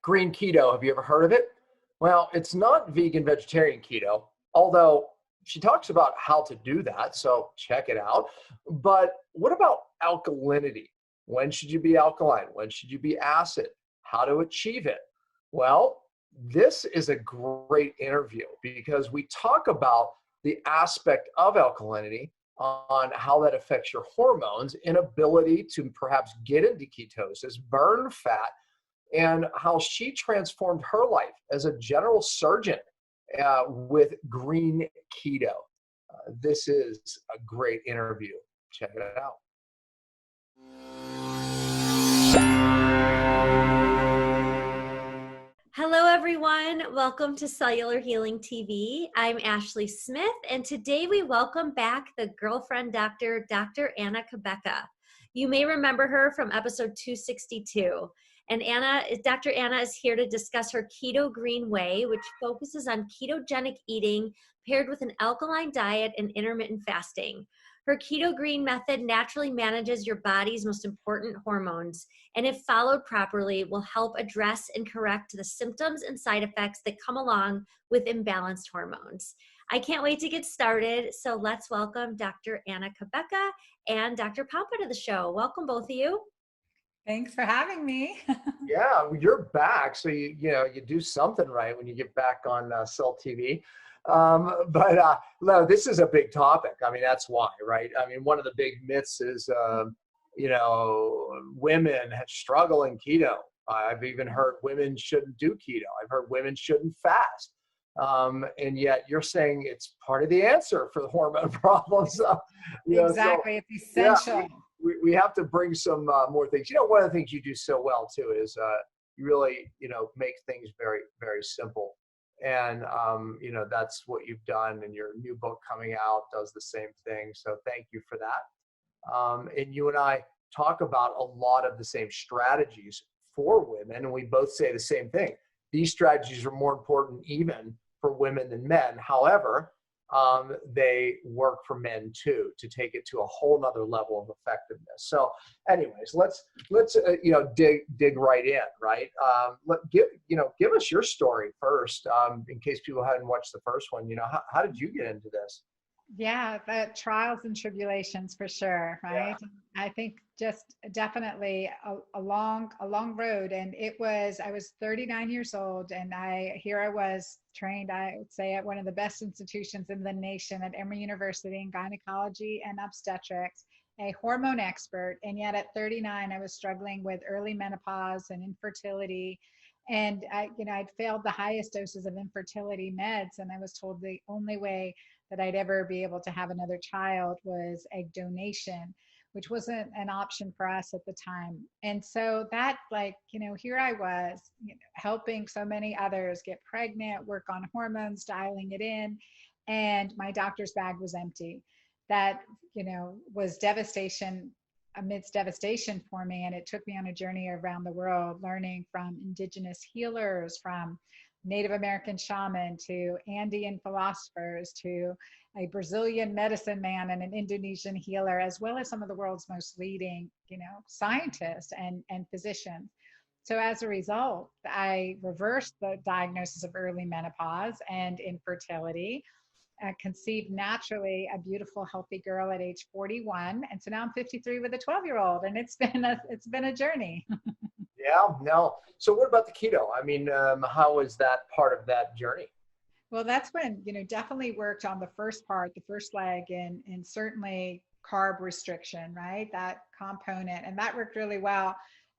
Green keto, have you ever heard of it? Well, it's not vegan vegetarian keto, although she talks about how to do that, so check it out. But what about alkalinity? When should you be alkaline? When should you be acid? How to achieve it? Well, this is a great interview because we talk about the aspect of alkalinity on how that affects your hormones, inability to perhaps get into ketosis, burn fat, and how she transformed her life as a general surgeon with green keto. This is a great interview. Check it out. Hello, everyone. Welcome to Cellular Healing TV. I'm Ashley Smith, and today we welcome back the girlfriend doctor, Dr. Anna Cabeca. You may remember her from episode 262. And Dr. Anna is here to discuss her Keto Green Way, which focuses on ketogenic eating paired with an alkaline diet and intermittent fasting. Her Keto Green method naturally manages your body's most important hormones, and if followed properly, will help address and correct the symptoms and side effects that come along with imbalanced hormones. I can't wait to get started, so let's welcome Dr. Anna Cabeca and Dr. Papa to the show. Welcome, both of you. Thanks for having me. Yeah, you're back, so you do something right when you get back on Cell TV. But no, this is a big topic. I mean, that's why, right? I mean, one of the big myths is, women struggle in keto. I've even heard women shouldn't do keto. I've heard women shouldn't fast. And yet you're saying it's part of the answer for the hormone problems. Exactly, it's essential. Yeah, we have to bring some more things. One of the things you do so well too is you really, make things very, very simple. And, that's what you've done, and your new book coming out does the same thing. So thank you for that. And you and I talk about a lot of the same strategies for women, and we both say the same thing. These strategies are more important even for women than men. However, they work for men too, to take it to a whole nother level of effectiveness. So anyways, let's dig right in, right? Give us your story first, in case people hadn't watched the first one. How did you get into this? Yeah, the trials and tribulations for sure, right? Yeah. I think just definitely a long road. And I was 39 years old, and I was trained, I would say, at one of the best institutions in the nation at Emory University in gynecology and obstetrics, a hormone expert. And yet at 39, I was struggling with early menopause and infertility. And I'd failed the highest doses of infertility meds, and I was told the only way that I'd ever be able to have another child was egg donation, which wasn't an option for us at the time. And so that, here I was, helping so many others get pregnant, work on hormones, dialing it in, and my doctor's bag was empty. That, was devastation amidst devastation for me. And it took me on a journey around the world, learning from indigenous healers, from Native American shaman to Andean philosophers to a Brazilian medicine man and an Indonesian healer, as well as some of the world's most leading, scientists and physicians. So as a result, I reversed the diagnosis of early menopause and infertility, conceived naturally a beautiful, healthy girl at age 41. And so now I'm 53 with a 12-year-old, and it's been a journey. Yeah, no. So what about the keto? I mean, how is that part of that journey? Well, that's when, definitely worked on the first part, the first leg, and certainly carb restriction, right? That component. And that worked really well,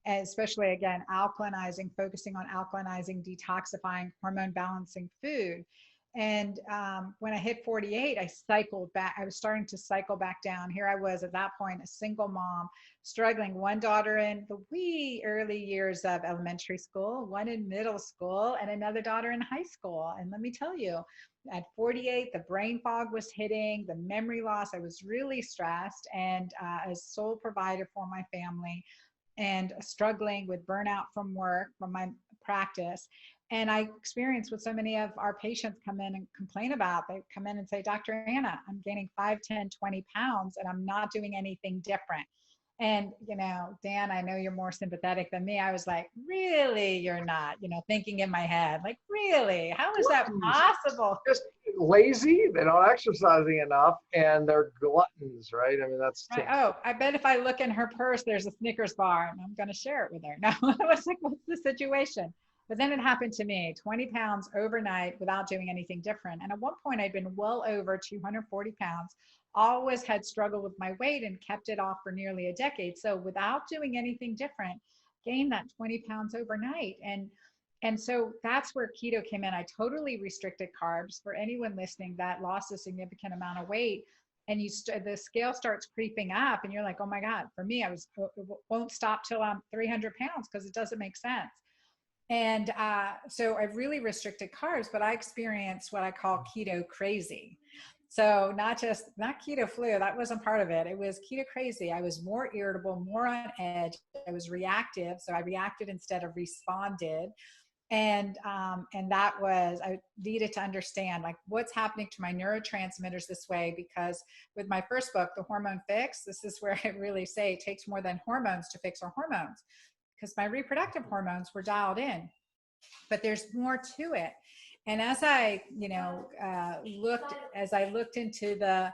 especially, again, focusing on alkalinizing, detoxifying, hormone balancing food. And when I hit 48, I cycled back. I was starting to cycle back down. Here I was at that point, a single mom, struggling, one daughter in the wee early years of elementary school, one in middle school, and another daughter in high school. And let me tell you, at 48, the brain fog was hitting, the memory loss. I was really stressed, and a sole provider for my family, and struggling with burnout from work, from my practice. And I experience what so many of our patients come in and complain about. They come in and say, Dr. Anna, I'm gaining 5, 10, 20 pounds, and I'm not doing anything different. And, Dan, I know you're more sympathetic than me. I was like, really, you're not, thinking in my head, like, really, how is that Gluttons, possible? just lazy. They're not exercising enough, and they're gluttons, right? I mean, that's Right. Oh, I bet if I look in her purse, there's a Snickers bar and I'm going to share it with her. No, I was like, what's the situation? But then it happened to me, 20 pounds overnight without doing anything different. And at one point, I'd been well over 240 pounds, always had struggled with my weight and kept it off for nearly a decade. So without doing anything different, gained that 20 pounds overnight. And so that's where keto came in. I totally restricted carbs. For anyone listening that lost a significant amount of weight, and the scale starts creeping up and you're like, oh my God, for me, it won't stop till I'm 300 pounds because it doesn't make sense. And so I've really restricted carbs, but I experienced what I call keto crazy. So not keto flu, that wasn't part of it. It was keto crazy. I was more irritable, more on edge. I was reactive. So I reacted instead of responded. And that was, I needed to understand like what's happening to my neurotransmitters this way, because with my first book, The Hormone Fix, this is where I really say it takes more than hormones to fix our hormones, because my reproductive hormones were dialed in, but there's more to it. And as I looked into the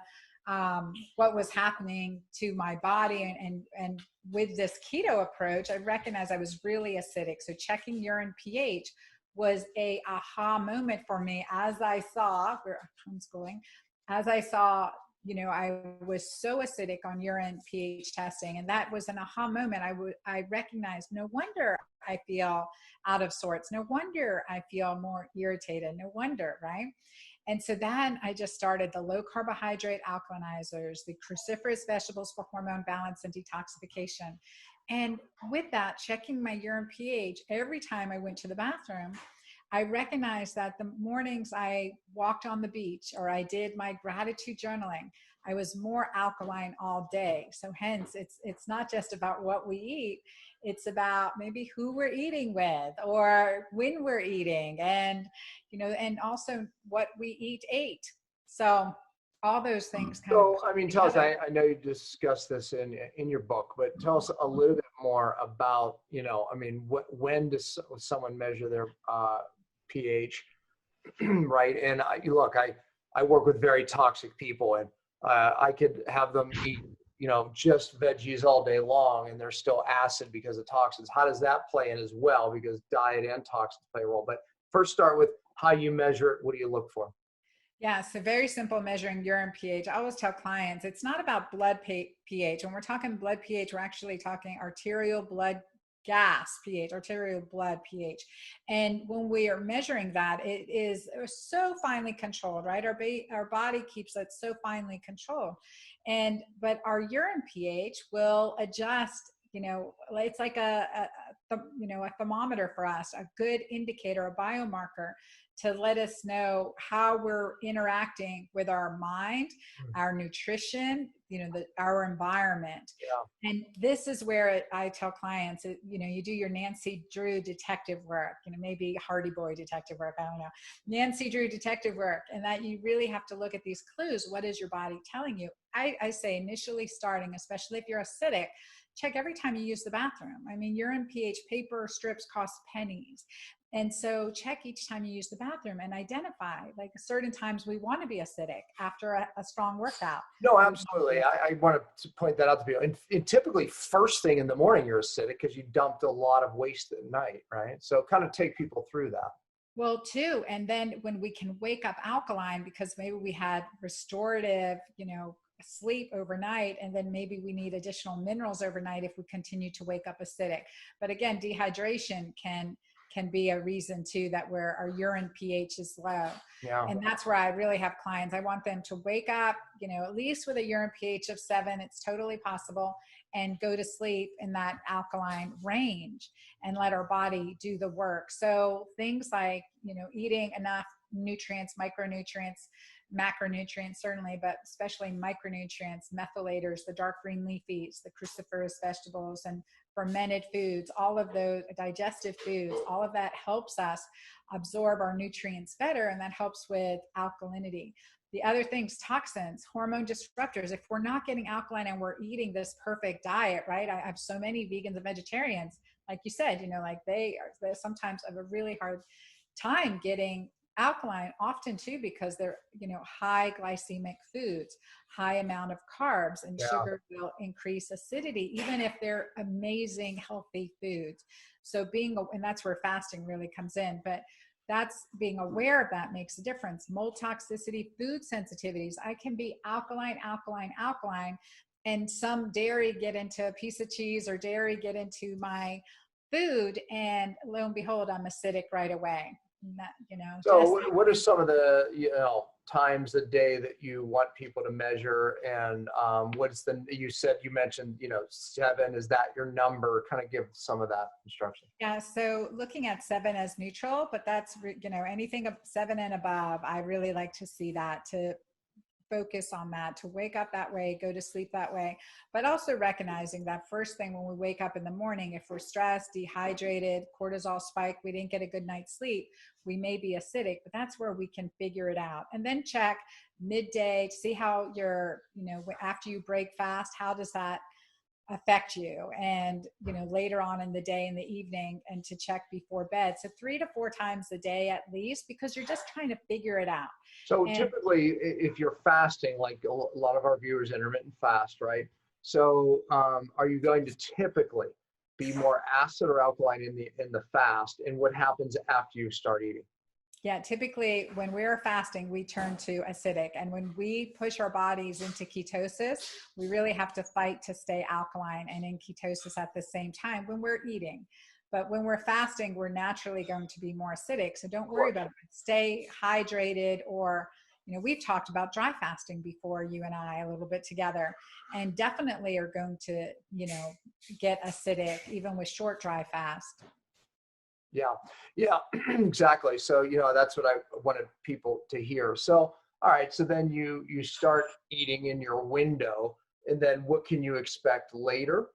what was happening to my body, and with this keto approach, I recognized I was really acidic. So checking urine pH was a aha moment for me, as I saw, we're homeschooling, as I saw, I was so acidic on urine pH testing, and that was an aha moment. I recognized, no wonder I feel out of sorts. No wonder I feel more irritated. No wonder, right? And so then I just started the low carbohydrate alkalinizers, the cruciferous vegetables for hormone balance and detoxification. And with that, checking my urine pH every time I went to the bathroom, I recognized that the mornings I walked on the beach or I did my gratitude journaling, I was more alkaline all day. So hence it's not just about what we eat, it's about maybe who we're eating with or when we're eating, and and also what we ate. So all those things kind of So, I mean, tell us, I know you discussed this in your book, but tell us a little bit more about, I mean, when does someone measure their pH, right? And look, I work with very toxic people, and I could have them eat, just veggies all day long, and they're still acid because of toxins. How does that play in as well? Because diet and toxins play a role. But first, start with how you measure it. What do you look for? Yeah, so very simple measuring urine pH. I always tell clients it's not about blood pH. When we're talking blood pH, we're actually talking arterial blood gas pH, arterial blood pH. And when we are measuring that, it is so finely controlled, right? Our body keeps it so finely controlled. But our urine pH will adjust. It's like a thermometer for us, a good indicator, a biomarker to let us know how we're interacting with our mind, our nutrition, our environment. Yeah. And this is where I tell clients, you do your Nancy Drew detective work, maybe Hardy Boy detective work, I don't know, Nancy Drew detective work, and that you really have to look at these clues. What is your body telling you? I say initially starting, especially if you're acidic, check every time you use the bathroom. I mean, urine pH paper strips cost pennies. And so check each time you use the bathroom and identify, like certain times we want to be acidic after a strong workout. No, absolutely. I want to point that out to people. And typically first thing in the morning, you're acidic because you dumped a lot of waste at night, right? So kind of take people through that. Well, too. And then when we can wake up alkaline because maybe we had restorative, sleep overnight, and then maybe we need additional minerals overnight if we continue to wake up acidic. But again, dehydration can be a reason too that where our urine pH is low. Yeah. And that's where I really have clients. I want them to wake up, at least with a urine pH of 7, it's totally possible, and go to sleep in that alkaline range and let our body do the work. So things like, eating enough nutrients, micronutrients, macronutrients certainly, but especially micronutrients, methylators, the dark green leafies, the cruciferous vegetables, and fermented foods, all of those digestive foods, all of that helps us absorb our nutrients better, and that helps with alkalinity. The other things, toxins, hormone disruptors. If we're not getting alkaline and we're eating this perfect diet, right? I have so many vegans and vegetarians, like you said, like they sometimes have a really hard time getting alkaline, often too because they're high glycemic foods, high amount of carbs, and Yeah. sugar will increase acidity even if they're amazing healthy foods. So and that's where fasting really comes in, but that's being aware of that makes a difference. Mold toxicity, food sensitivities. I can be alkaline, and some dairy get into a piece of cheese or dairy get into my food, and lo and behold, I'm acidic right away. So what are some of the times a day that you want people to measure, and you mentioned 7, is that your number? Kind of give some of that instruction. Yeah, so looking at 7 as neutral, but that's anything 7 and above, I really like to see that, to focus on that, to wake up that way, go to sleep that way, but also recognizing that first thing when we wake up in the morning, if we're stressed, dehydrated, cortisol spike, we didn't get a good night's sleep, we may be acidic, but that's where we can figure it out. And then check midday to see how after you break fast, how does that affect you, and later on in the day, in the evening, and to check before bed. So 3 to 4 times a day at least, because you're just trying to figure it out. So typically, if you're fasting, like a lot of our viewers intermittent fast, right? So are you going to typically be more acid or alkaline in the fast, and what happens after you start eating? Yeah, typically when we're fasting, we turn to acidic. And when we push our bodies into ketosis, we really have to fight to stay alkaline and in ketosis at the same time when we're eating. But when we're fasting, we're naturally going to be more acidic. So don't worry about it. Stay hydrated, or, we've talked about dry fasting before, you and I, a little bit together, and definitely are going to, get acidic even with short dry fast. Yeah, exactly. So, that's what I wanted people to hear. So, all right. So then you start eating in your window, and then what can you expect later?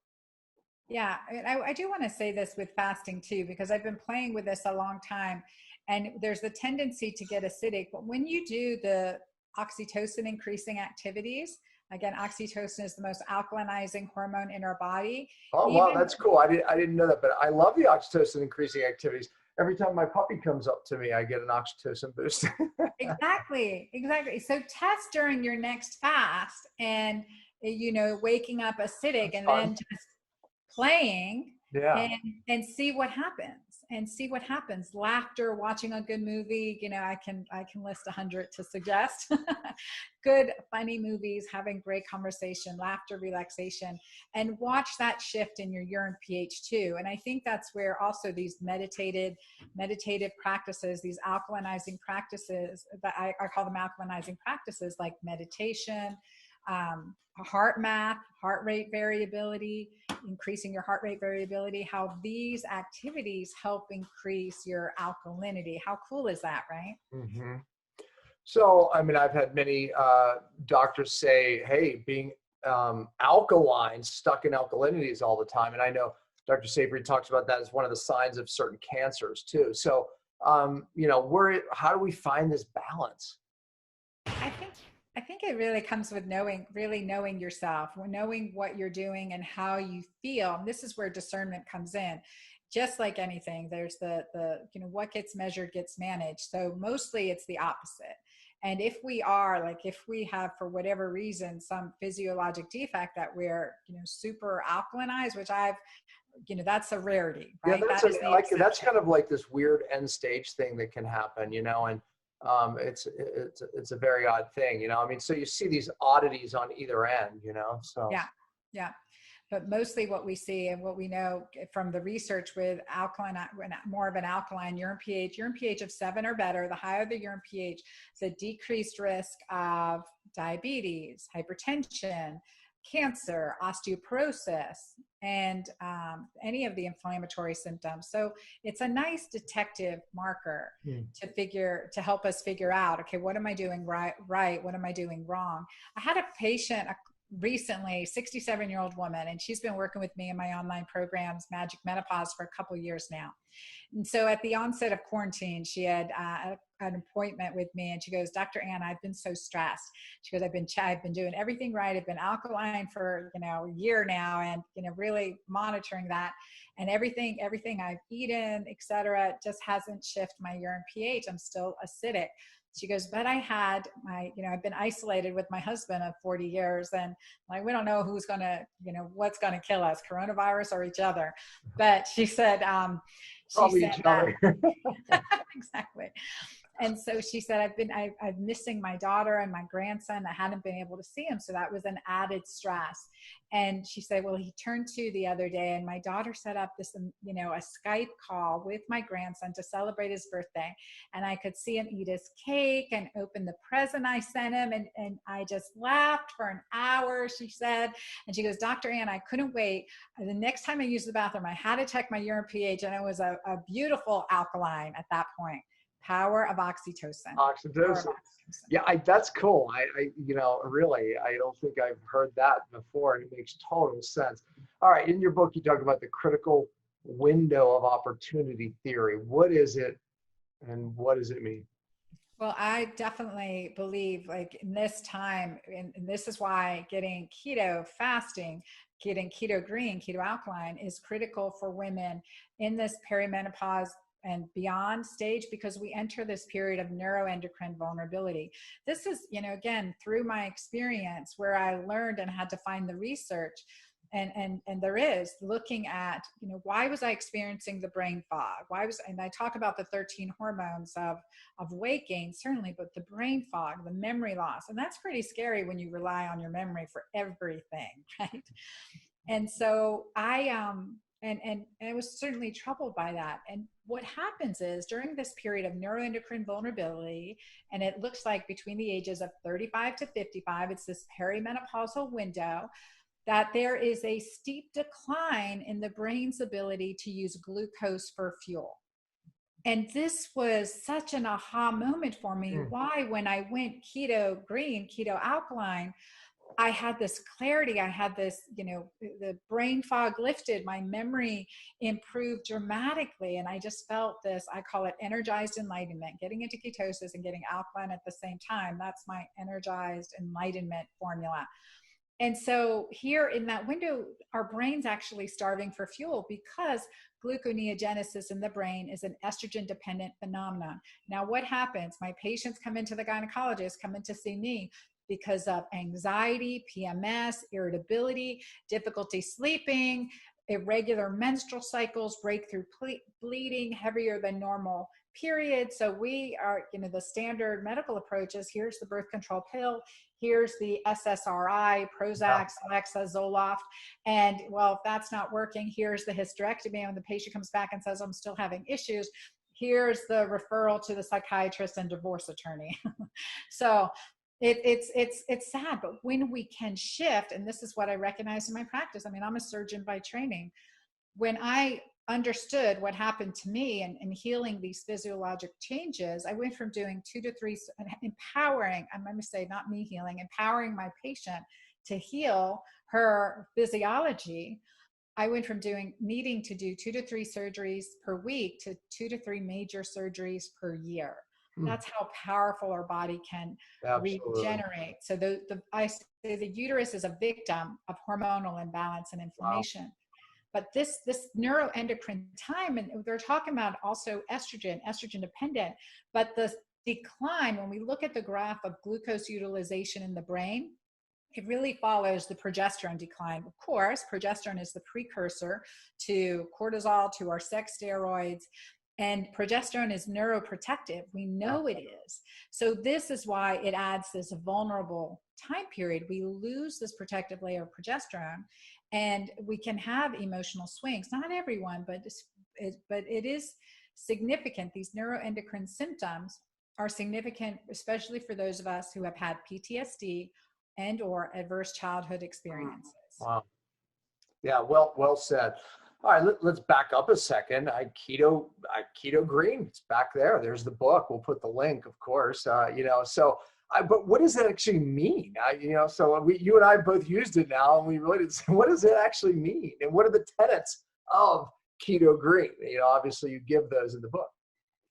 Yeah, I do want to say this with fasting too, because I've been playing with this a long time, and there's the tendency to get acidic. But when you do the oxytocin increasing activities, again, oxytocin is the most alkalinizing hormone in our body. Oh, wow, that's cool. I didn't know that, but I love the oxytocin increasing activities. Every time my puppy comes up to me, I get an oxytocin boost. Exactly. So test during your next fast, and waking up acidic, That's and fun. then just playing, Yeah. and see what happens. Laughter, watching a good movie, I can list 100 to suggest. Good funny movies, having great conversation, laughter, relaxation, and watch that shift in your urine pH too. And I think that's where also these meditative practices, these alkalinizing practices, that I call them alkalinizing practices, like meditation, heart math, heart rate variability, increasing your heart rate variability, how these activities help increase your alkalinity. How cool is that, right? Mm-hmm. So, I mean, I've had many doctors say, hey, being alkaline, stuck in alkalinities all the time. And I know Dr. Savory talks about that as one of the signs of certain cancers too. So, how do we find this balance? I think it really comes with knowing yourself, knowing what you're doing and how you feel. And this is where discernment comes in. Just like anything, there's the what gets measured gets managed. So mostly it's the opposite. And if we have, for whatever reason, some physiologic defect that we're, super alkalinized, which that's a rarity, right? Yeah, that's kind of like this weird end stage thing that can happen, and it's a very odd thing, I mean, so you see these oddities on either end, so. Yeah. But mostly what we see and what we know from the research with more of an alkaline urine pH of 7 or better, the higher the urine pH, the decreased risk of diabetes, hypertension, cancer, osteoporosis, and any of the inflammatory symptoms. So it's a nice detective marker to help us figure out, okay, what am I doing right? What am I doing wrong? I had a patient recently, 67-year-old woman, and she's been working with me in my online programs, Magic Menopause, for a couple years now. And so at the onset of quarantine, she had an appointment with me, and she goes, "Dr. Ann, I've been so stressed." She goes, I've been doing everything right. I've been alkaline for, a year now, and, really monitoring that, and everything I've eaten, et cetera, just hasn't shifted my urine pH. I'm still acidic. She goes, "But I had I've been isolated with my husband of 40 years, and we don't know who's going to, what's going to kill us, coronavirus or each other." But she said, Probably each other. exactly. And so she said, I'm missing my daughter and my grandson. I hadn't been able to see him. So that was an added stress. And she said, well, he turned 2 the other day, and my daughter set up this, a Skype call with my grandson to celebrate his birthday. And I could see him eat his cake and open the present I sent him. And I just laughed for an hour, she said. And she goes, "Dr. Ann, I couldn't wait. The next time I used the bathroom, I had to check my urine pH, and it was a beautiful alkaline at that point." Power of oxytocin. Oxytocin. Yeah, that's cool. I really, I don't think I've heard that before, and it makes total sense. All right, in your book, you talk about the critical window of opportunity theory. What is it, and what does it mean? Well, I definitely believe, in this time, and this is why getting keto fasting, getting keto green, keto alkaline is critical for women in this perimenopause and beyond stage, because we enter this period of neuroendocrine vulnerability. This is, again, through my experience where I learned and had to find the research. And there is looking at, why was I experiencing the brain fog? And I talk about the 13 hormones of weight gain, certainly, but the brain fog, the memory loss, and that's pretty scary when you rely on your memory for everything, right? And so and I was certainly troubled by that. And what happens is during this period of neuroendocrine vulnerability, and it looks like between the ages of 35 to 55, it's this perimenopausal window, that there is a steep decline in the brain's ability to use glucose for fuel. And this was such an aha moment for me. Why, when I went keto green, keto alkaline, I had this clarity. I had this, the brain fog lifted, my memory improved dramatically. And I just felt this, I call it energized enlightenment, getting into ketosis and getting alkaline at the same time. That's my energized enlightenment formula. And so here in that window, our brain's actually starving for fuel, because gluconeogenesis in the brain is an estrogen dependent phenomenon. Now, what happens? My patients come into the gynecologist, come in to see me because of anxiety, PMS, irritability, difficulty sleeping, irregular menstrual cycles, breakthrough bleeding, heavier than normal periods. So we are, the standard medical approach is, here's the birth control pill, here's the SSRI, Prozac, Celexa, Zoloft. And well, if that's not working, here's the hysterectomy. When the patient comes back and says, I'm still having issues, here's the referral to the psychiatrist and divorce attorney. So it's sad, but when we can shift, and this is what I recognize in my practice. I mean, I'm a surgeon by training. When I understood what happened to me and healing these physiologic changes, I went from doing 2 to 3, empowering, I'm going to say not me healing, empowering my patient to heal her physiology. I went from needing to do 2 to 3 surgeries per week to 2 to 3 major surgeries per year. That's how powerful our body can regenerate. So I say the uterus is a victim of hormonal imbalance and inflammation. Wow. But this neuroendocrine time, and they're talking about also estrogen dependent, but the decline, when we look at the graph of glucose utilization in the brain, it really follows the progesterone decline. Of course, progesterone is the precursor to cortisol, to our sex steroids. And progesterone is neuroprotective. We know it is. So this is why it adds this vulnerable time period. We lose this protective layer of progesterone, and we can have emotional swings. Not everyone, but it is significant. These neuroendocrine symptoms are significant, especially for those of us who have had PTSD and or adverse childhood experiences. Wow. Yeah, well said. All right, let's back up a second. Keto Green, it's back there. There's the book. We'll put the link, of course. So But what does that actually mean? So you and I both used it now, and we related. So what does it actually mean? And what are the tenets of Keto Green? Obviously you give those in the book.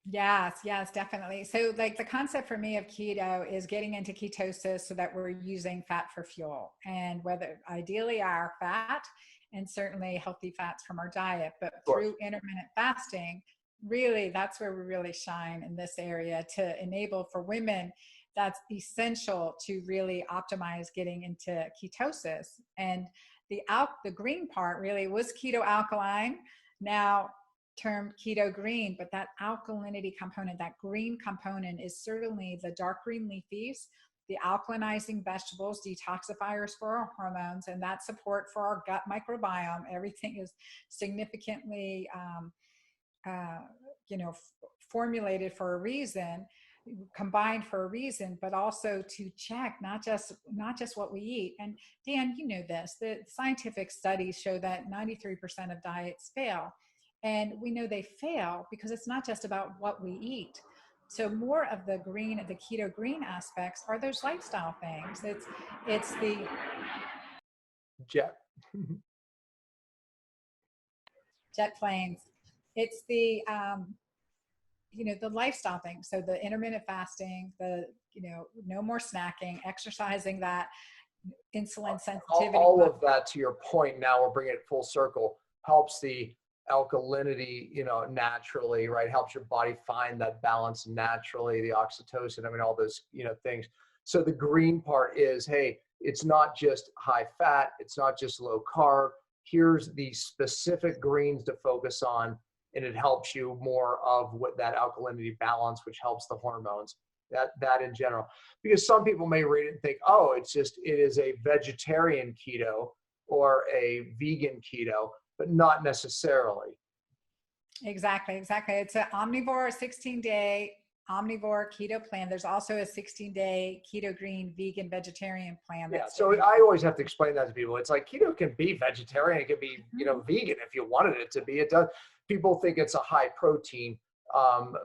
Yes, yes, definitely. So like the concept for me of keto is getting into ketosis so that we're using fat for fuel, and whether ideally our fat and certainly healthy fats from our diet, but through intermittent fasting, really that's where we really shine in this area to enable for women. That's essential to really optimize getting into ketosis. And the green part really was keto alkaline. Now termed keto green, but that alkalinity component, that green component, is certainly the dark green leafies, the alkalinizing vegetables, detoxifiers for our hormones, and that support for our gut microbiome. Everything is significantly formulated for a reason, combined for a reason, but also to check not just what we eat. And Dan, you know this, the scientific studies show that 93% of diets fail. And we know they fail because it's not just about what we eat. So more of the keto green aspects are those lifestyle things. It's the jet planes. It's the the lifestyle things. So the intermittent fasting, no more snacking, exercising, that insulin sensitivity. All of that, to your point, now we're bringing it full circle, helps the alkalinity, naturally, right? Helps your body find that balance naturally, the oxytocin, all those, things. So the green part is, hey, it's not just high fat, it's not just low carb. Here's the specific greens to focus on, and it helps you more of what that alkalinity balance, which helps the hormones, that in general. Because some people may read it and think, oh, it is a vegetarian keto or a vegan keto, but not necessarily. Exactly. It's an omnivore, 16-day omnivore keto plan. There's also a 16-day keto green vegan vegetarian plan. So I always have to explain that to people. It's like keto can be vegetarian, it can be vegan if you wanted it to be. It does. People think it's a high protein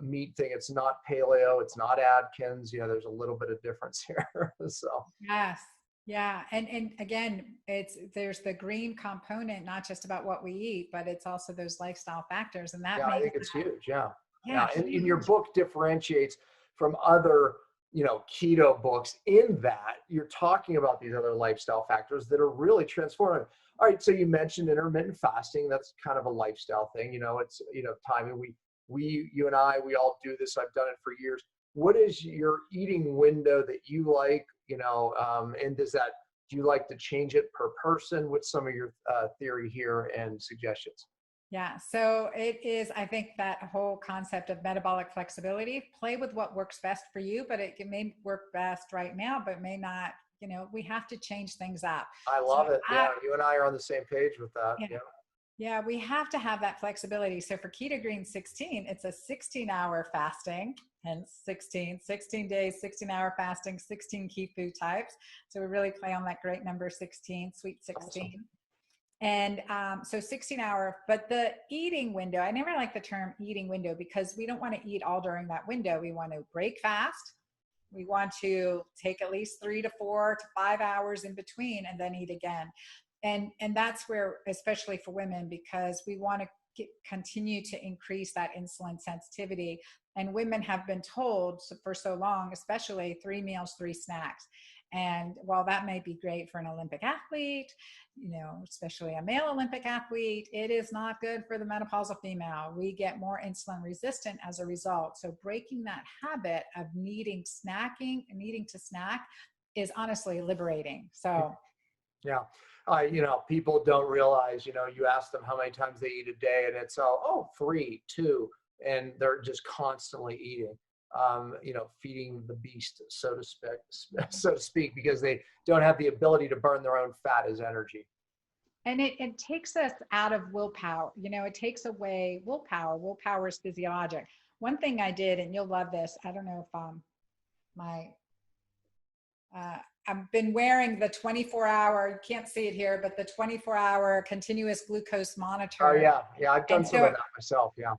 meat thing. It's not paleo. It's not Atkins. There's a little bit of difference here. So yes. Yeah. And again, there's the green component, not just about what we eat, but it's also those lifestyle factors. And that I think it's huge. Yeah. Huge. And your book differentiates from other, keto books in that you're talking about these other lifestyle factors that are really transformative. All right. So you mentioned intermittent fasting. That's kind of a lifestyle thing. It's, timing. You and I, we all do this. I've done it for years. What is your eating window that you like, and do you like to change it per person? What's some of your theory here and suggestions? Yeah, so it is, I think, that whole concept of metabolic flexibility. Play with what works best for you, but it may work best right now, but may not. We have to change things up. I love it. Yeah, you and I are on the same page with that. Yeah. Yeah, we have to have that flexibility. So for Keto Green 16, it's a 16-hour fasting, hence 16 days, 16-hour fasting, 16 key food types. So we really play on that great number 16, sweet 16. Awesome. And so 16-hour, but the eating window, I never like the term eating window because we don't want to eat all during that window. We want to break fast. We want to take at least 3 to 4 to 5 hours in between and then eat again. And that's where, especially for women, because we want to continue to increase that insulin sensitivity. And women have been told for so long, especially 3 meals, 3 snacks. And while that may be great for an Olympic athlete, especially a male Olympic athlete, it is not good for the menopausal female. We get more insulin resistant as a result. So breaking that habit of needing to snack is honestly liberating. So yeah. People don't realize, you ask them how many times they eat a day and it's 3, 2, and they're just constantly eating, feeding the beast, so to speak, because they don't have the ability to burn their own fat as energy. And it takes us out of willpower. It takes away willpower. Willpower is physiologic. One thing I did, and you'll love this, I don't know if I've been wearing the 24-hour, you can't see it here, but the 24-hour continuous glucose monitor. Oh, yeah. Yeah, I've done some of that myself, yeah.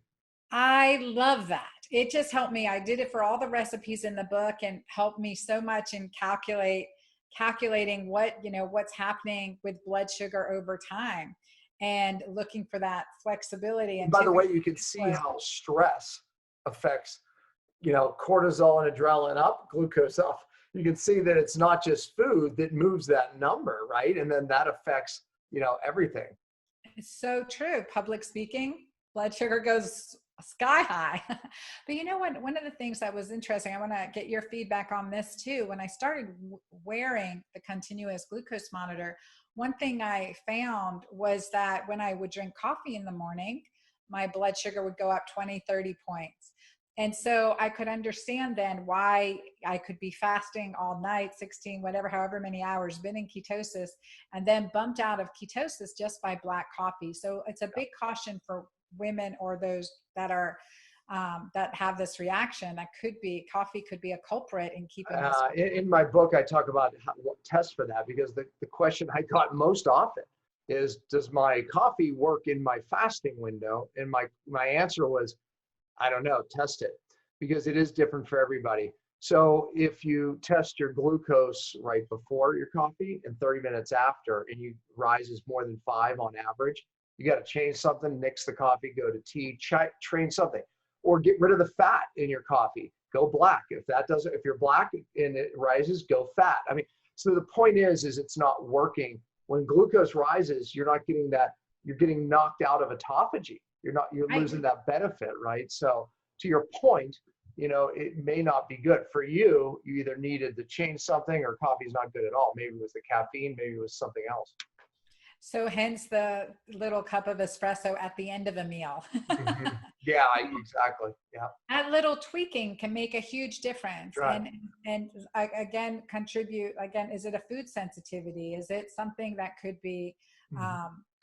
I love that. It just helped me. I did it for all the recipes in the book and helped me so much in calculating what, what's happening with blood sugar over time and looking for that flexibility. And And by the way, typically you can see how stress affects, cortisol and adrenaline up, glucose up. You can see that it's not just food that moves that number, right? And then that affects, everything. it's so true. Public speaking, blood sugar goes sky high. But you know what? One of the things that was interesting, I want to get your feedback on this too. When I started wearing the continuous glucose monitor, one thing I found was that when I would drink coffee in the morning, my blood sugar would go up 20, 30 points. And so I could understand then why I could be fasting all night, 16, whatever, however many hours, been in ketosis, and then bumped out of ketosis just by black coffee. So it's a big caution for women or those that are that have this reaction. That coffee could be a culprit in keeping this. In my book, I talk about what tests for that, because the question I got most often is, does my coffee work in my fasting window? And my answer was, I don't know, test it, because it is different for everybody. So if you test your glucose right before your coffee and 30 minutes after, and you rises more than 5 on average, you got to change something, nix the coffee, go to tea, train something, or get rid of the fat in your coffee, go black. If you're black and it rises, go fat. I mean, so the point is it's not working. When glucose rises, you're not getting that, you're getting knocked out of autophagy. You're losing that benefit, right? So to your point, it may not be good for you. You either needed to change something, or coffee's not good at all. Maybe it was the caffeine, maybe it was something else. So hence the little cup of espresso at the end of a meal. Mm-hmm. Yeah, exactly. Yeah. That little tweaking can make a huge difference. Right. And again, is it a food sensitivity? Is it something that could be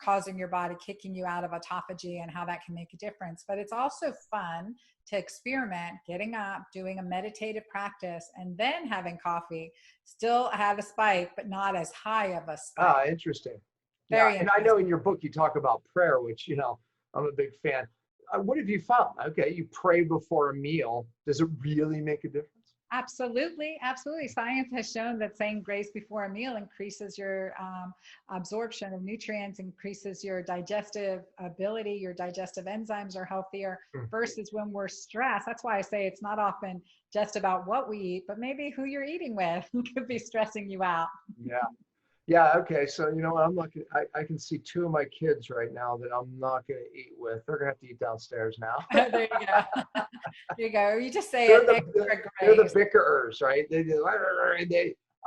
causing your body, kicking you out of autophagy, and how that can make a difference? But it's also fun to experiment, getting up, doing a meditative practice, and then having coffee. Still had a spike, but not as high of a spike. Interesting. Very yeah, and I know in your book you talk about prayer, which, I'm a big fan. What have you found? Okay, you pray before a meal. Does it really make a difference? Absolutely. Absolutely. Science has shown that saying grace before a meal increases your absorption of nutrients, increases your digestive ability, your digestive enzymes are healthier versus when we're stressed. That's why I say it's not often just about what we eat, but maybe who you're eating with could be stressing you out. Yeah. Yeah. Okay. So you know what? I'm not gonna, I can see 2 of my kids right now that I'm not going to eat with. They're going to have to eat downstairs now. There you go. There you go. You just say they're it. they're the bickerers, right? They do.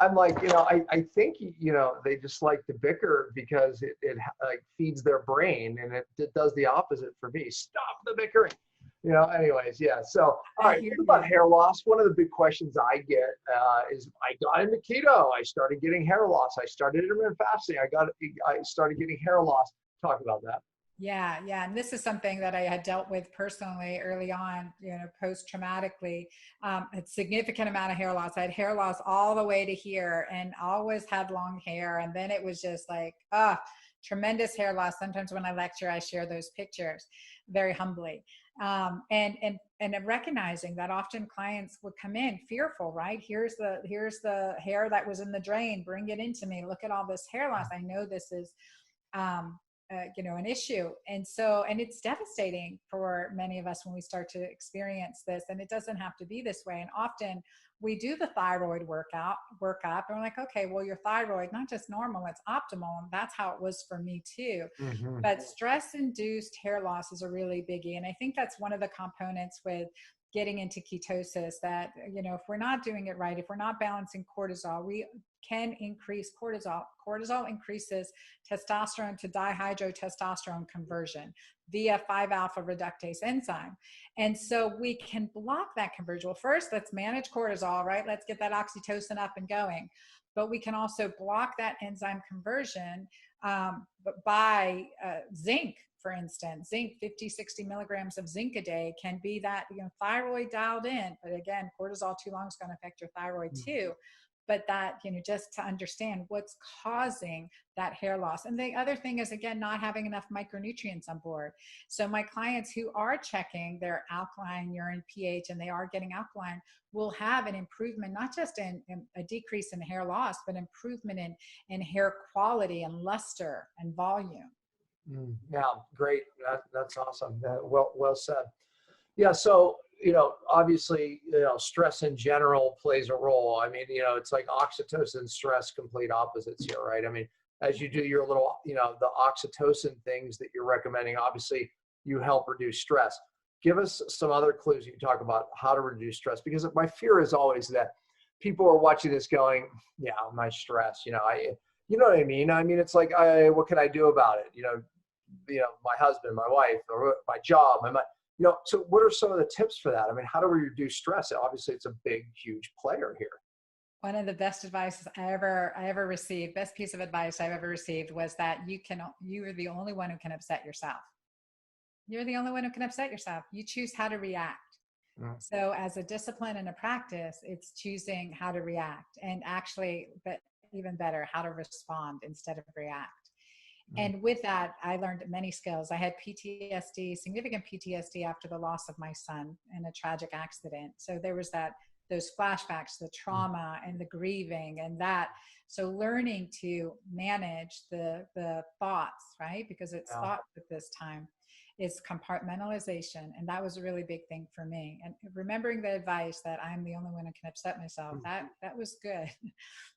I'm like, I think, they just like to bicker because it like feeds their brain, and it does the opposite for me. Stop the bickering. Anyways, yeah. So, all right, what about hair loss? One of the big questions I get is, I got into keto. I started getting hair loss. I started intermittent fasting. I started getting hair loss. Talk about that. Yeah, yeah. And this is something that I had dealt with personally early on, post-traumatically. A significant amount of hair loss. I had hair loss all the way to here and always had long hair. And then it was just like, tremendous hair loss. Sometimes when I lecture, I share those pictures very humbly. And recognizing that often clients would come in fearful, right? Here's the hair that was in the drain. Bring it into me. Look at all this hair loss. I know this is, an issue. And it's devastating for many of us when we start to experience this, and it doesn't have to be this way. And often we do the thyroid workup, and we're like, okay, well, your thyroid, not just normal, it's optimal. And that's how it was for me too. Mm-hmm. But stress-induced hair loss is a really biggie. And I think that's one of the components with getting into ketosis that, if we're not doing it right, if we're not balancing cortisol, we can increase cortisol. Cortisol increases testosterone to dihydrotestosterone conversion via 5-alpha reductase enzyme. And so we can block that conversion. Well, first, let's manage cortisol, right? Let's get that oxytocin up and going. But we can also block that enzyme conversion by zinc. For instance, zinc, 50, 60 milligrams of zinc a day can be that, thyroid dialed in. But again, cortisol too long is going to affect your thyroid too. but that, just to understand what's causing that hair loss. And the other thing is, again, not having enough micronutrients on board. So my clients who are checking their alkaline urine pH and they are getting alkaline will have an improvement, not just in a decrease in hair loss, but improvement in hair quality and luster and volume. Yeah, great. That's awesome. Well said. Yeah. So, obviously, stress in general plays a role. I mean, it's like oxytocin, stress, complete opposites here, right? I mean, as you do your little, the oxytocin things that you're recommending, obviously you help reduce stress. Give us some other clues you can talk about how to reduce stress, because my fear is always that people are watching this going, yeah, my stress, you know what I mean? I mean, it's like, what can I do about it? My husband, my wife, or my job, so what are some of the tips for that? I mean, how do we reduce stress? Obviously, it's a big, huge player here. One of the best advice I ever received, best piece of advice I've ever received was that you are the only one who can upset yourself. You're the only one who can upset yourself. You choose how to react. So as a discipline and a practice, it's choosing how to react, and actually, but even better, how to respond instead of react. And with that, I learned many skills. I had PTSD, significant PTSD after the loss of my son in a tragic accident. So there was those flashbacks, the trauma and the grieving and that. So learning to manage the thoughts, right? Because it's thoughts at this time, is compartmentalization. And that was a really big thing for me. And remembering the advice that I'm the only one who can upset myself, that was good.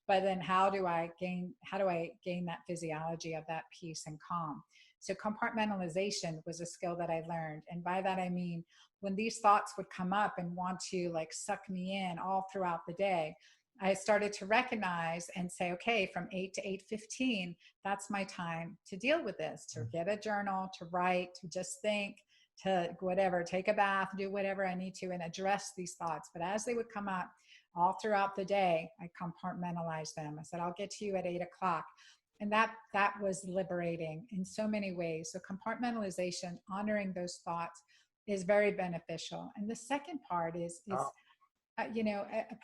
But then how do I gain that physiology of that peace and calm? So compartmentalization was a skill that I learned. And by that, I mean, when these thoughts would come up and want to like suck me in all throughout the day, I started to recognize and say, okay, from 8 to 8:15, that's my time to deal with this, to get a journal, to write, to just think, to whatever, take a bath, do whatever I need to, and address these thoughts. But as they would come up all throughout the day, I compartmentalized them. I said, I'll get to you at 8 o'clock. And that was liberating in so many ways. So compartmentalization, honoring those thoughts, is very beneficial. And the second part is a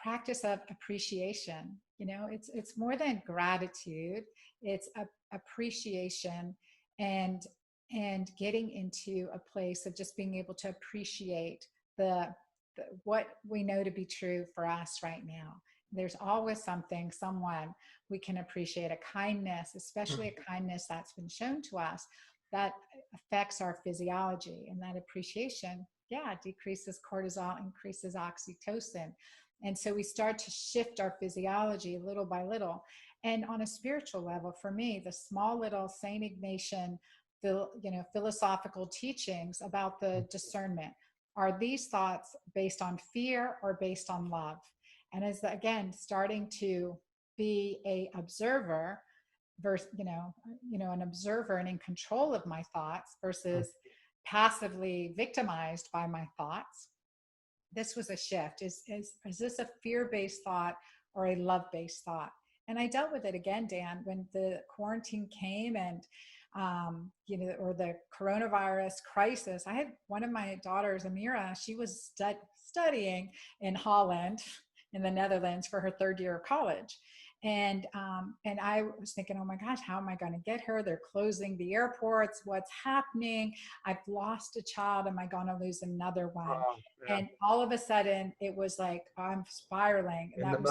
practice of appreciation. It's more than gratitude. It's appreciation and getting into a place of just being able to appreciate what we know to be true for us right now. There's always someone we can appreciate, a kindness, especially a kindness that's been shown to us that affects our physiology. And that appreciation, decreases cortisol, increases oxytocin. And so we start to shift our physiology little by little. And on a spiritual level, for me, the small little St. Ignatian, philosophical teachings about the discernment. Are these thoughts based on fear or based on love? And as again, starting to be a observer versus, an observer and in control of my thoughts versus passively victimized by my thoughts. This was a shift. Is this a fear-based thought or a love-based thought? And I dealt with it again, Dan, when the quarantine came and or the coronavirus crisis. I had one of my daughters, Amira, she was studying in Holland, in the Netherlands, for her third year of college. And I was thinking, oh my gosh, how am I going to get her? They're closing the airports. What's happening? I've lost a child. Am I going to lose another one? And all of a sudden it was like, I'm spiraling. And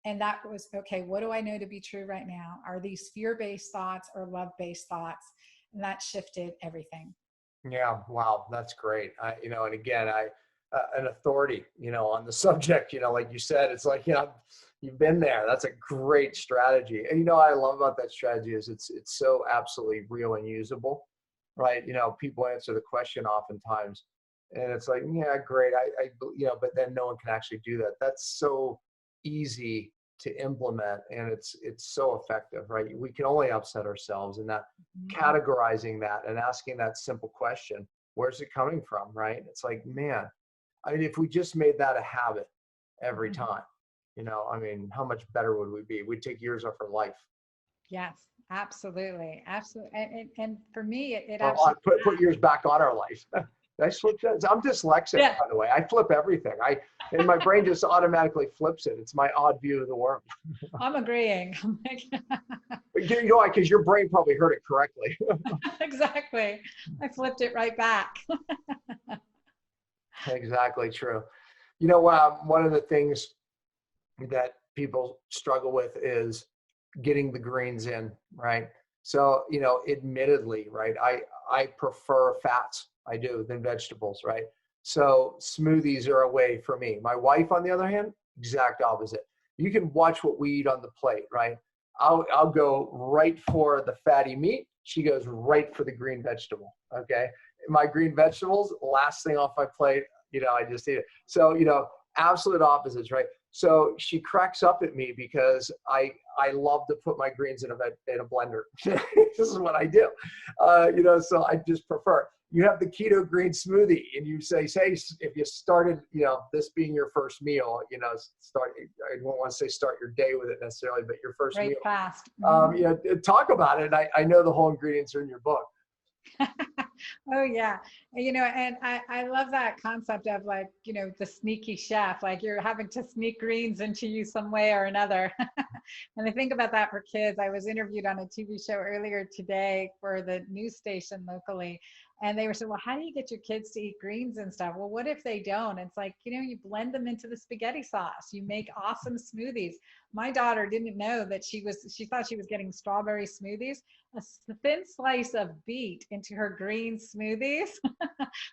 And that was, okay, what do I know to be true right now? Are these fear-based thoughts or love-based thoughts? And that shifted everything. Yeah. Wow. That's great. And again, an authority, on the subject, like you said, it's like, you've been there. That's a great strategy. And, what I love about that strategy is it's so absolutely real and usable, right? People answer the question oftentimes and it's like, yeah, great. But then no one can actually do that. That's so easy to implement and it's so effective, right? We can only upset ourselves, and that categorizing that and asking that simple question, where's it coming from, right? It's like, man, I mean, if we just made that a habit every time, how much better would we be? We'd take years off our life. Yes, absolutely. Absolutely. And for me, it absolutely put years back on our life. Did I flip that? I'm dyslexic, Yeah. by the way. I flip everything. And my brain just automatically flips it. It's my odd view of the world. I'm agreeing. But you know why? Because your brain probably heard it correctly. Exactly. I flipped it right back. Exactly true. You know, one of the things that people struggle with is getting the greens in, right? So, you know, admittedly, right, I prefer fats, I do, than vegetables, right? So smoothies are a way for me. My wife, on the other hand, exact opposite. You can watch what we eat on the plate, right? I'll go right for the fatty meat. She goes right for the green vegetable, okay? My green vegetables, last thing off my plate, you know, I just eat it. So, you know, absolute opposites, right? So she cracks up at me because I love to put my greens in a blender. This is what I do, you know. So I just prefer. You have the keto green smoothie, and you say, if you started, you know, this being your first meal, you know, start. I don't want to say start your day with it necessarily, but your first Right meal. fast. You know, talk about it. I know the whole ingredients are in your book. Oh yeah. You know, and I love that concept of, like, you know, the sneaky chef, like you're having to sneak greens into you some way or another. And I think about that for kids. I was interviewed on a TV show earlier today for the news station locally. And they were saying, well, how do you get your kids to eat greens and stuff? Well, what if they don't? It's like, you know, you blend them into the spaghetti sauce. You make awesome smoothies. My daughter didn't know that she thought she was getting strawberry smoothies. A thin slice of beet into her green smoothies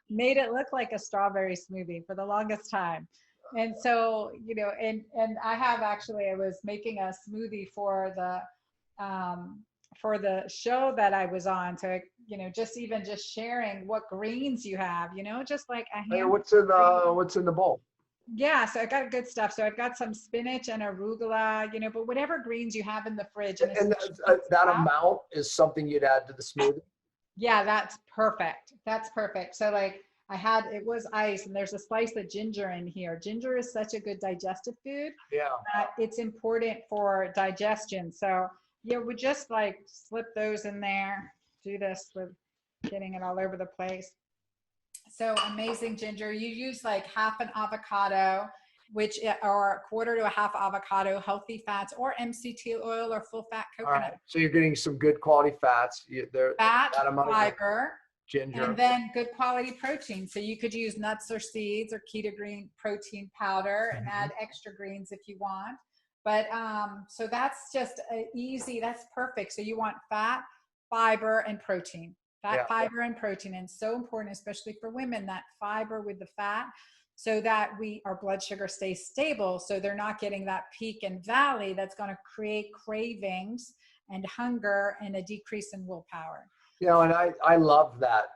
made it look like a strawberry smoothie for the longest time. And so, you know, and I was making a smoothie for the show that I was on. So, you know, just sharing what greens you have, you know, just like a Hey, hand. what's in the bowl? Yeah, so I got good stuff. So I've got some spinach and arugula, you know, but whatever greens you have in the fridge. And that amount is something you'd add to the smoothie? Yeah, that's perfect. That's perfect. So like it was ice, and there's a slice of ginger in here. Ginger is such a good digestive food. Yeah. It's important for digestion. So yeah, we just like slip those in there. Do this with getting it all over the place. So amazing ginger. You use like half an avocado, or a quarter to a half avocado, healthy fats, or MCT oil or full fat coconut. All right. So you're getting some good quality fats. Fat, fiber, ginger, and then good quality protein. So you could use nuts or seeds or keto green protein powder and add extra greens if you want. But so that's just easy. That's perfect. So you want fat, fiber, and protein. Fiber, and protein. And so important, especially for women, that fiber with the fat, so that our blood sugar stays stable. So they're not getting that peak and valley that's going to create cravings and hunger and a decrease in willpower. You know, and I love that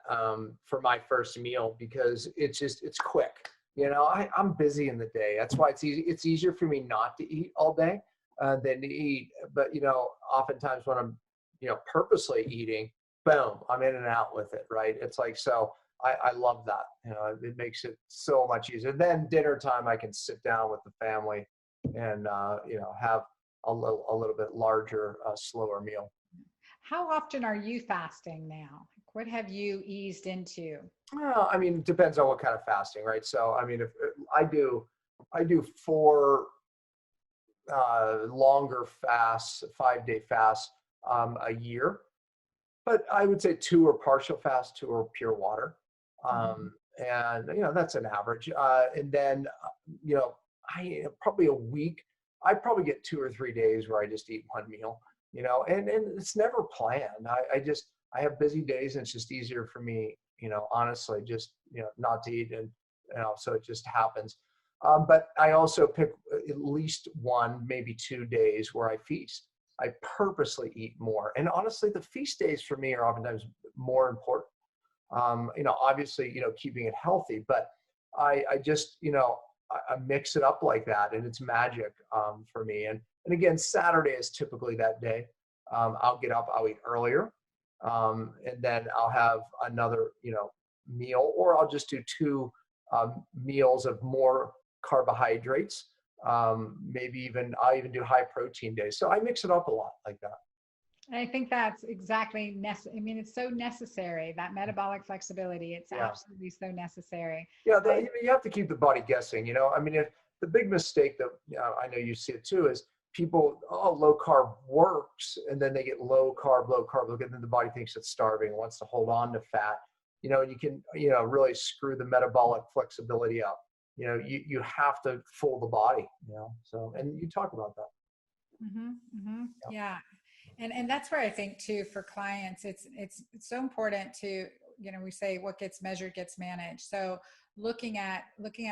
for my first meal, because it's quick. You know, I'm busy in the day. That's why it's easy. It's easier for me not to eat all day than to eat. But, you know, oftentimes when I'm, you know, purposely eating, boom, I'm in and out with it, right? It's like, so I love that. You know, it makes it so much easier. Then dinner time, I can sit down with the family and, you know, have a little bit larger, slower meal. How often are you fasting now? What have you eased into? Well, I mean, it depends on what kind of fasting, right? So, I mean, if I do 4 longer fasts, 5-day fasts a year, but I would say 2 are partial fast, 2 are pure water. And, you know, that's an average. And then, you know, probably a week, I probably get 2 or 3 days where I just eat one meal, you know, and it's never planned. I have busy days, and it's just easier for me, you know, honestly, just, you know, not to eat, and, you know, so it just happens. But I also pick at least 1, maybe 2 days where I feast. I purposely eat more. And honestly, the feast days for me are oftentimes more important. You know, obviously, you know, keeping it healthy, but I just, you know, I mix it up like that, and it's magic for me. And again, Saturday is typically that day. I'll get up, I'll eat earlier, and then I'll have another, you know, meal, or I'll just do 2 meals of more carbohydrates. Maybe I'll even do high protein days. So I mix it up a lot like that. I think that's exactly I mean, it's so necessary, that metabolic flexibility. It's Yeah. absolutely so necessary. Yeah, I, you have to keep the body guessing, you know. I mean, the big mistake that, you know, I know you see it too, is people, oh, low carb works, and then they get low carb, and then the body thinks it's starving, wants to hold on to fat, you know, and you can, you know, really screw the metabolic flexibility up. You know, you have to fool the body, you know. So, and you talk about that. yeah. And that's where I think too, for clients, it's so important to, you know, we say what gets measured gets managed. So looking at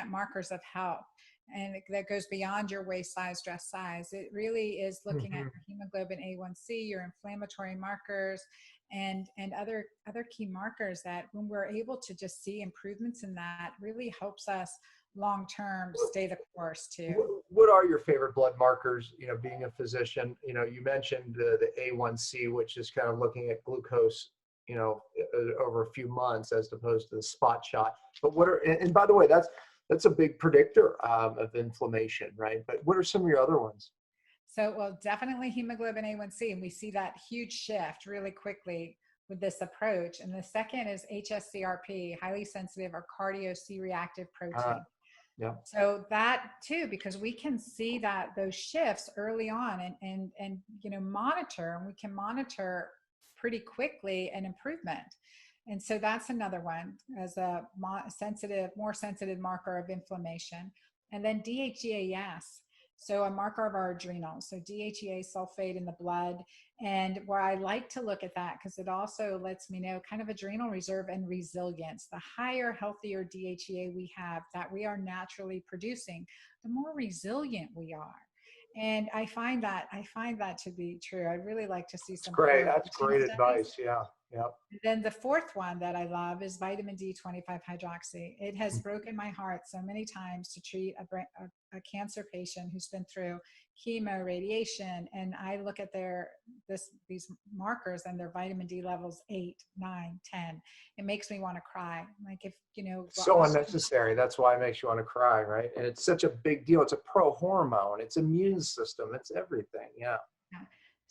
markers of health, and that goes beyond your waist size, dress size. It really is looking at Mm-hmm. your hemoglobin A1C, your inflammatory markers, and other key markers that when we're able to just see improvements in that, really helps us long term stay the course too. What are your favorite blood markers? You know, being a physician, you know, you mentioned the A1C, which is kind of looking at glucose, you know, over a few months as opposed to the spot shot. But what are, and by the way, that's a big predictor of inflammation, right? But what are some of your other ones? So, well, definitely hemoglobin A1C, and we see that huge shift really quickly with this approach. And the second is HSCRP, highly sensitive or cardio C-reactive Uh, protein. yeah. So that too, because we can see that those shifts early on, and you know, monitor, and we can monitor pretty quickly an improvement. And so that's another one as a more sensitive marker of inflammation. And then DHEAS, so a marker of our adrenals. So DHEA sulfate in the blood. And where I like to look at that, because it also lets me know kind of adrenal reserve and resilience. The higher, healthier DHEA we have that we are naturally producing, the more resilient we are. And I find that to be true. I'd really like to see some Great. That's correlation great studies. advice. Yeah. Yep. Then the fourth one that I love is vitamin D 25 hydroxy. It has broken my heart so many times to treat a cancer patient who's been through chemo, radiation, and I look at these markers and their vitamin D levels 8, 9, 10. It makes me want to cry. Like, if you know, So unnecessary. That's why it makes you want to cry, right? And it's such a big deal. It's a pro hormone. It's immune system. It's everything. Yeah. Yeah.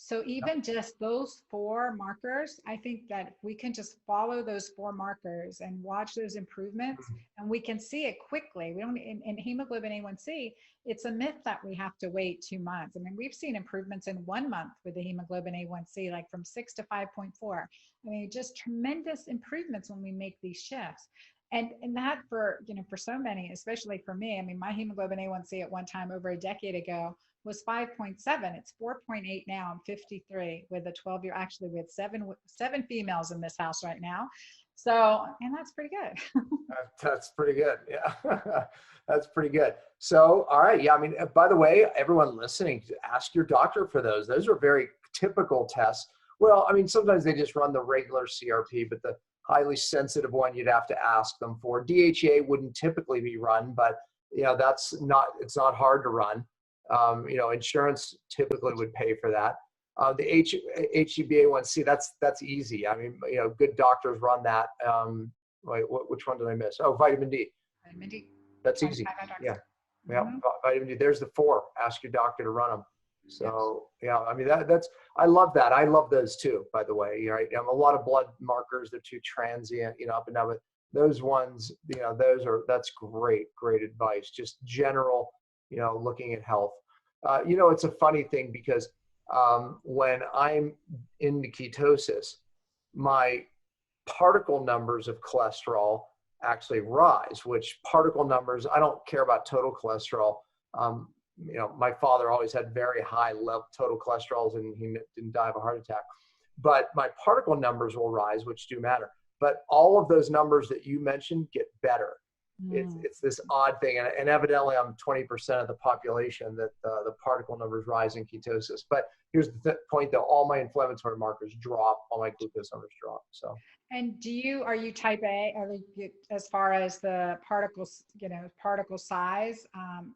So even just those four markers, I think that if we can just follow those four markers and watch those improvements, and we can see it quickly. We don't, in hemoglobin A1C, it's a myth that we have to wait 2 months. I mean, we've seen improvements in 1 month with the hemoglobin A1C, like from 6 to 5.4. I mean, just tremendous improvements when we make these shifts. And that, for, you know, for so many, especially for me, I mean, my hemoglobin A1C at one time over a decade ago was 5.7. It's 4.8 now. I'm 53 with a 12-year. Actually, we had seven females in this house right now. So, and that's pretty good. That's pretty good. Yeah. That's pretty good. So, all right. Yeah. I mean, by the way, everyone listening, ask your doctor for those. Those are very typical tests. Well, I mean, sometimes they just run the regular CRP, but the highly sensitive one you'd have to ask them for. DHEA wouldn't typically be run, but you know, it's not hard to run. You know, insurance typically would pay for that. The HbA1c, that's easy. I mean, you know, good doctors run that. Wait, which one did I miss? Oh, vitamin D. Vitamin D. That's easy. Yeah. Yeah. Vitamin D. There's the 4. Ask your doctor to run them. So yeah, I mean, I love that. I love those too, by the way. Right. A lot of blood markers, they're too transient, you know, up and down, but those ones, you know, that's great advice. Just general, you know, looking at health. You know, it's a funny thing because when I'm in the ketosis, my particle numbers of cholesterol actually rise, which particle numbers, I don't care about total cholesterol. You know, my father always had very high level total cholesterols and he didn't die of a heart attack. But my particle numbers will rise, which do matter. But all of those numbers that you mentioned get better. It's this odd thing. And evidently I'm 20% of the population that the particle numbers rise in ketosis. But here's the point though, all my inflammatory markers drop, all my glucose numbers drop. So. And are you type A, as far as the particles, you know, particle size?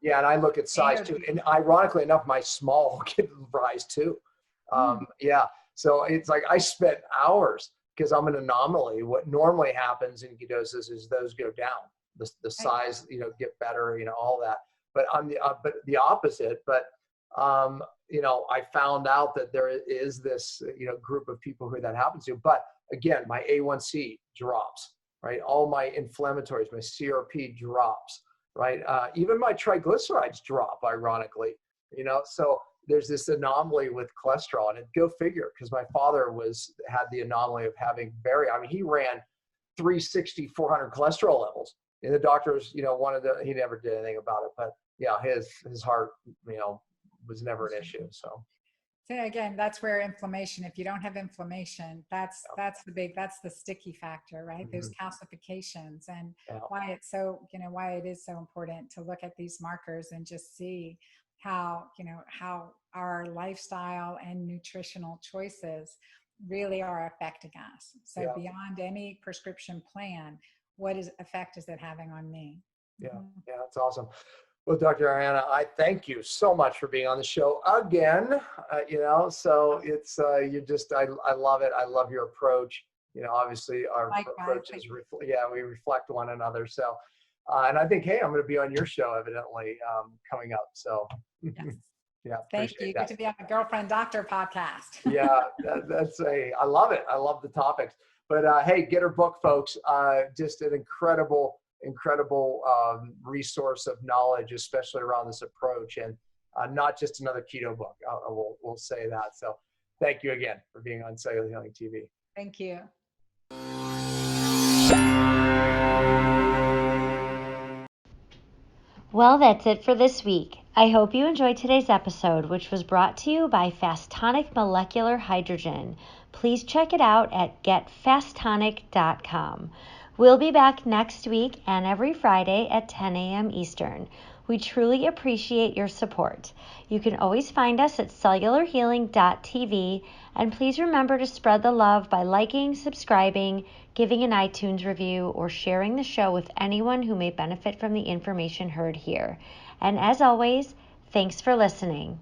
Yeah, and I look at size too. And ironically enough, my small can rise too. Yeah, so it's like I spent hours because I'm an anomaly. What normally happens in ketosis is those go down. The size, you know, get better, you know, all that. But I'm the opposite. But I found out that there is this, group of people who that happens to. But again, my A1C drops, right? All my inflammatories, my CRP drops, right? Even my triglycerides drop, ironically, so there's this anomaly with cholesterol, and go figure, because my father had the anomaly of having he ran 360, 400 cholesterol levels, and the doctors, he never did anything about it, but yeah, his heart, was never an issue. So again, that's where inflammation, if you don't have inflammation, that's the sticky factor, right? Mm-hmm. Those calcifications, and yeah. why it is so important to look at these markers and just see how our lifestyle and nutritional choices really are affecting us. So yeah. beyond any prescription plan, what effect is it having on me? Yeah, yeah, that's awesome. Well, Dr. Ariana, I thank you so much for being on the show again. So it's I love it. I love your approach. Obviously our approaches we reflect one another. So, and I think, hey, I'm going to be on your show evidently coming up. So, yes. Yeah, thank you. Good to be on the Girlfriend Doctor podcast. Yeah, I love it. I love the topics. But hey, get her book, folks. Just an incredible resource of knowledge, especially around this approach, and not just another keto book. We'll say that. So thank you again for being on Cellular Healing TV. Thank you. Well, that's it for this week. I hope you enjoyed today's episode, which was brought to you by Fastonic Molecular Hydrogen. Please check it out at getfastonic.com. We'll be back next week and every Friday at 10 a.m. Eastern. We truly appreciate your support. You can always find us at cellularhealing.tv, and please remember to spread the love by liking, subscribing, giving an iTunes review, or sharing the show with anyone who may benefit from the information heard here. And as always, thanks for listening.